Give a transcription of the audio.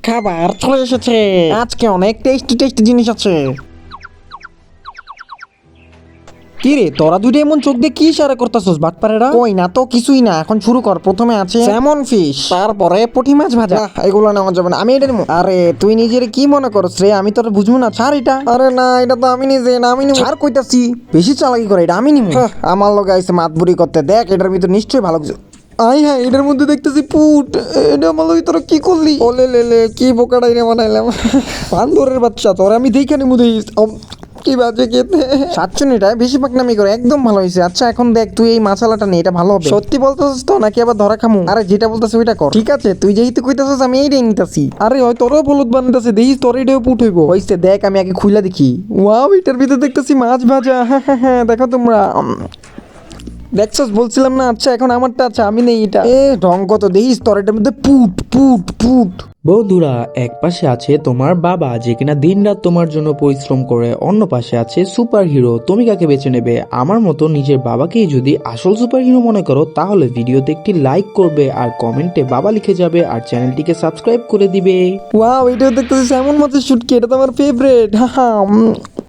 খাবার চলে এসেছে। আজকে অনেক টেস্টি টেস্টি জিনিস আছে। কি রে তোরা দুইটা এমন চোখ দিয়ে কি ইশারা করতেছস বাটপারেরা? কই না তো কিছুই না, এখন শুরু কর। প্রথমে আছে স্যামন ফিশ, তারপরে পুঁটি মাছ ভাজা। এগুলো নেওয়া যাবে না, আমি এটা নেবো। আরে তুই নিজের কি মনে করছ রে? আমি তোর বুঝবো না, ছাড় এটা। আরে না, এটা তো আমি নিজে না, আমি নিবো। ছাড় কইতাছি, বেশি চালাকি করে, এটা আমি নিবো। আমার লোক আইছে মাতবুরি করতে, দেখ এটার ভিতর নিশ্চয়ই ভালো কিছু। আই হ্যাঁ, এটার মধ্যে দেখতেছি পুট। এটা আমার লোক, তোরা কি করলি? ওলে লে লে, কি বোকাটাই রে বানাইলাম। বান্দরের বাচ্চা, তোর আমি দেখে নিবো দেখিস। কি বাজে খেতে। সাতচুনিটা বেশি পাকনামি করে, একদম ভালো হয়েছে। আচ্ছা এখন দেখ, তুই এই মশলাটা নে, এটা ভালো হবে। সত্যি বলতেছিস তো নাকি আবার ধরা খামু? আরে যেটা বলতেছিস ওইটা কর। ঠিক আছে, তুই যেহেতু কইতাছিস আমি এইটাই নিতেছি। আরে হয় তোরও বলদ বানাইতেছে, দেখিস তোর এটাও পুট হইব। হইছে, দেখ আমি আগে খুইলা দেখি। ওয়াও, এটার ভিতরে দেখতেছি মাছ ভাজা। হ্যাঁ হ্যাঁ হ্যাঁ, দেখো তোমরা। দেখছস, বলছিলাম না। আচ্ছা এখন আমারটা, আচ্ছা আমি নেই এটা। ঢং কত দেখিস, তোর এটার মধ্যে পুট পুট পুট। বন্ধুরা, এক পাশে আছে তোমার বাবা যে কিনা দিনরাত তোমার জন্য পরিশ্রম করে, অন্য পাশে আছে সুপার হিরো। তুমি কাকে বেছে নেবে? আমার মতো নিজের বাবাকেই যদি আসল সুপার হিরো মনে করো, তাহলে ভিডিওতে একটি লাইক করবে আর কমেন্টে বাবা লিখে যাবে আর চ্যানেলটিকে সাবস্ক্রাইব করে দিবে। ওয়াও, এটাও দেখতেছিস এমন মাছের শুটকি, এটা তো আমার ফেভারিট। হ্যাঁ হ্যাঁ।